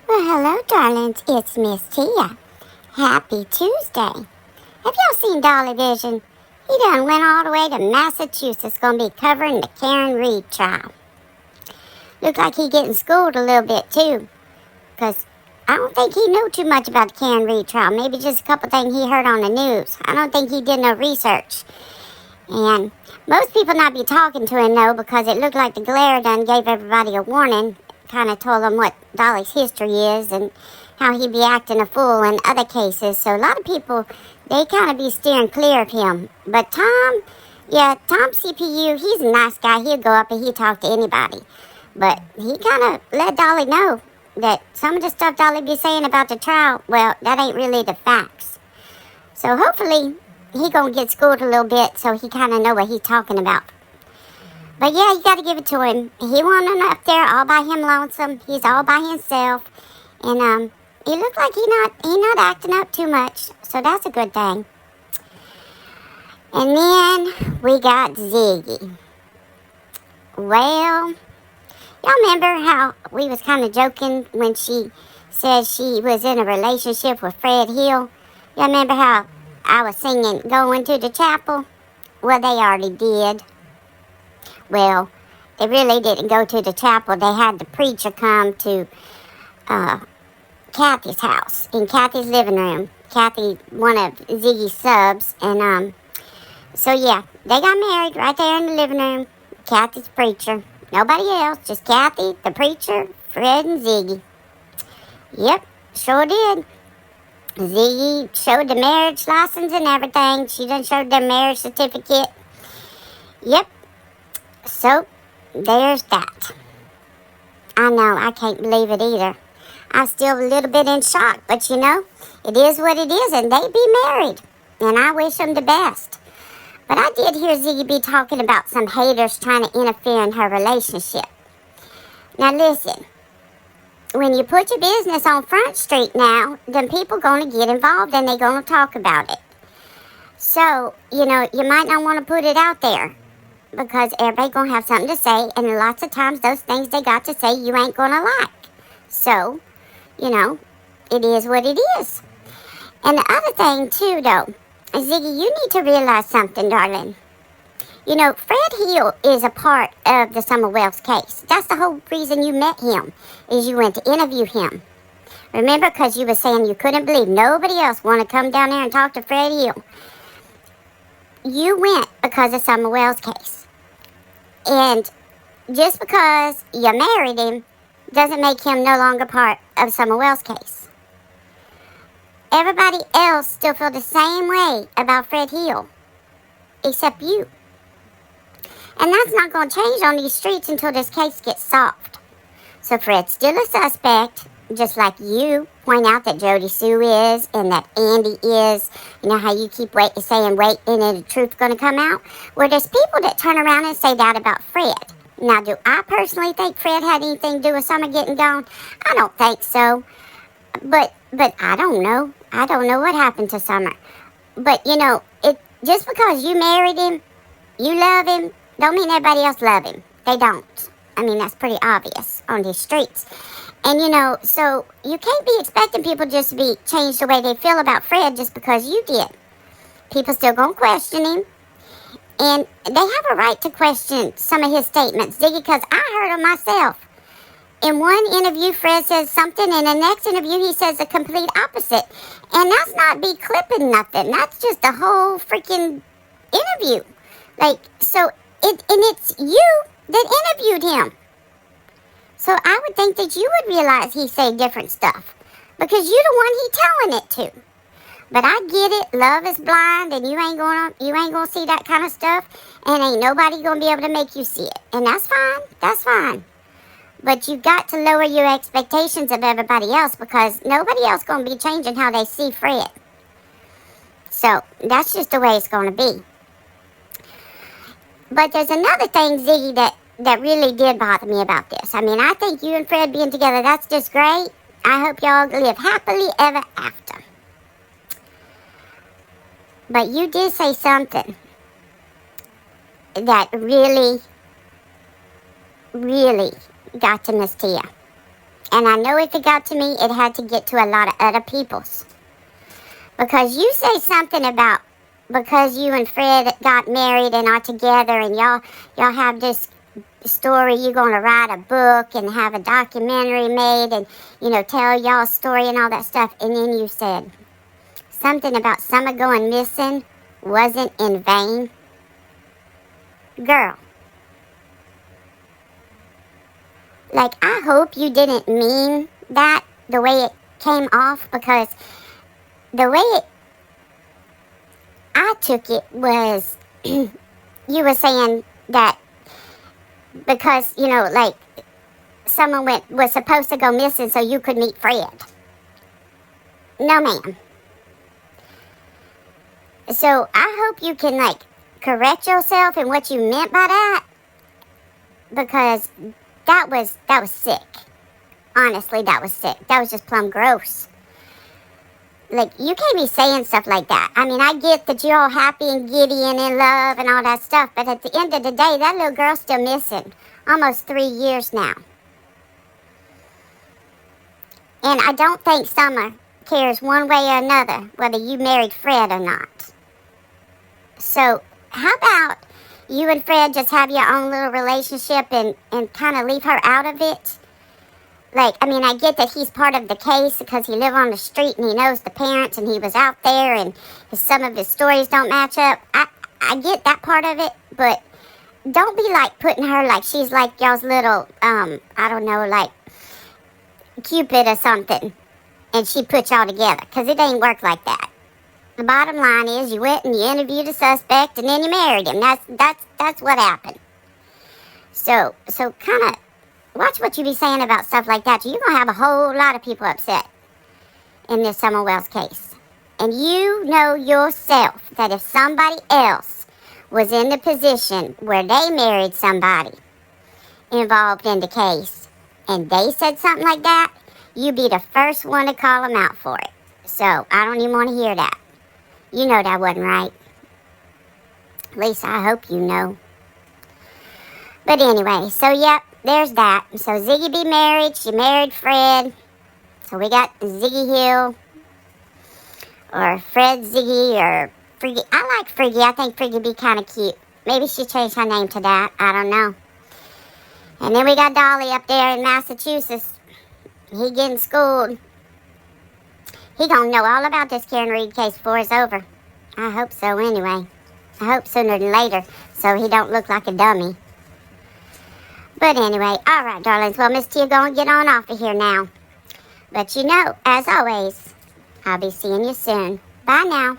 Well, hello, darlings. It's Miss Tia. Happy Tuesday. Have y'all seen Dolly Vision? He done went all the way to Massachusetts, gonna be covering the Karen Reed trial. Look like he getting schooled a little bit, too. Because I don't think he knew too much about the Karen Reed trial. Maybe just a couple things he heard on the news. I don't think he did no research. And most people not be talking to him, though, because it looked like the glare done gave everybody a warning. Kind of told them what Dolly's history is and how he be acting a fool in other cases. So a lot of people, they kind of be steering clear of him. But Tom CPU, he's a nice guy. He'll go up and he'll talk to anybody. But he kind of let Dolly know that some of the stuff Dolly be saying about the trial, well, that ain't really the facts. So hopefully he gonna get schooled a little bit so he kind of know what he's talking about. But yeah, you got to give it to him. He wasn't up there all by him lonesome. He's all by himself. And he looked like he not acting up too much. So that's a good thing. And then we got Ziggy. Well, y'all remember how we was kind of joking when she said she was in a relationship with Fred Hill? Y'all remember how I was singing Going to the Chapel? Well, they already did. Well, they really didn't go to the chapel. They had the preacher come to Kathy's house, in Kathy's living room. Kathy, one of Ziggy's subs. And so yeah, they got married right there in the living room. Kathy's preacher. Nobody else, just Kathy, the preacher, Fred, and Ziggy. Yep, sure did. Ziggy showed the marriage license and everything. She done showed their marriage certificate. Yep. So, there's that. I know, I can't believe it either. I'm still a little bit in shock, but you know, it is what it is, and they be married. And I wish them the best. But I did hear Ziggy be talking about some haters trying to interfere in her relationship. Now listen, when you put your business on Front Street now, then people going to get involved and they going to talk about it. So, you know, you might not want to put it out there, because everybody gonna have something to say, and lots of times those things they got to say you ain't gonna like. So, you know, it is what it is. And the other thing too, though, Ziggy, you need to realize something, darling. You know, Fred Hill is a part of the Summer Wells case. That's the whole reason you met him, is you went to interview him. Remember, because you were saying you couldn't believe nobody else wanted to come down there and talk to Fred Hill. You went because of Summer Wells case. And just because you married him doesn't make him no longer part of Summer Wells case. Everybody else still feel the same way about Fred Hill, except you. And that's not going to change on these streets until this case gets solved. So Fred's still a suspect, just like you point out that Jody Sue is and that Andy is. You know how you keep saying wait, and then the truth's going to come out? Well, there's people that turn around and say that about Fred. Now, do I personally think Fred had anything to do with Summer getting gone? I don't think so. But I don't know. I don't know what happened to Summer. But, you know, just because you married him, you love him, don't mean everybody else love him. They don't. I mean, that's pretty obvious on these streets. And, you know, so you can't be expecting people just to be changed the way they feel about Fred just because you did. People still gonna question him. And they have a right to question some of his statements, Ziggy, because I heard them myself. In one interview, Fred says something, and the next interview, he says the complete opposite. And that's not be clipping nothing. That's just a whole freaking interview. Like, so, it's you that interviewed him. So I would think that you would realize he say different stuff, because you're the one he telling it to. But I get it, love is blind, and you ain't gonna see that kind of stuff, and ain't nobody gonna be able to make you see it. And that's fine. But you got to lower your expectations of everybody else, because nobody else gonna be changing how they see Fred. So that's just the way it's gonna be. But there's another thing, Ziggy, that really did bother me about this. I mean, I think you and Fred being together, that's just great. I hope y'all live happily ever after. But you did say something that really got to Miss Tia. And I know if it got to me, it had to get to a lot of other people's. Because you say something about because you and Fred got married and are together and y'all have this story, you're going to write a book and have a documentary made and, tell y'all's story and all that stuff. And then you said something about Summer going missing wasn't in vain. Girl. Like, I hope you didn't mean that the way it came off, because the way I took it was you were saying that because, like, someone was supposed to go missing so you could meet Fred. No, ma'am. So I hope you can, like, correct yourself in what you meant by that, because that was sick. Honestly, that was sick. That was just plumb gross. Like, you can't be saying stuff like that. I mean, I get that you're all happy and giddy and in love and all that stuff, but at the end of the day, that little girl's still missing. Almost 3 years now. And I don't think Summer cares one way or another whether you married Fred or not. So, how about you and Fred just have your own little relationship and kind of leave her out of it? Like, I mean, I get that he's part of the case because he lived on the street and he knows the parents and he was out there and some of his stories don't match up. I get that part of it, but don't be like putting her like she's like y'all's little, I don't know, like Cupid or something. And she put y'all together, because it ain't work like that. The bottom line is you went and you interviewed a suspect and then you married him. That's what happened. So kind of watch what you be saying about stuff like that. You're going to have a whole lot of people upset in this Summer Wells case. And you know yourself that if somebody else was in the position where they married somebody involved in the case and they said something like that, you'd be the first one to call them out for it. So I don't even want to hear that. You know that wasn't right. At least I hope you know. But anyway, so yep, there's that. So Ziggy be married. She married Fred. So we got Ziggy Hill. Or Fred Ziggy or Friggy. I like Friggy. I think Friggy be kind of cute. Maybe she changed her name to that. I don't know. And then we got Dolly up there in Massachusetts. He getting schooled. He gonna know all about this Karen Reed case before it's over. I hope so anyway. I hope sooner than later, so he don't look like a dummy. But anyway, alright, darlings. Well, Miss Tia gonna get on off of here now. But as always, I'll be seeing you soon. Bye now.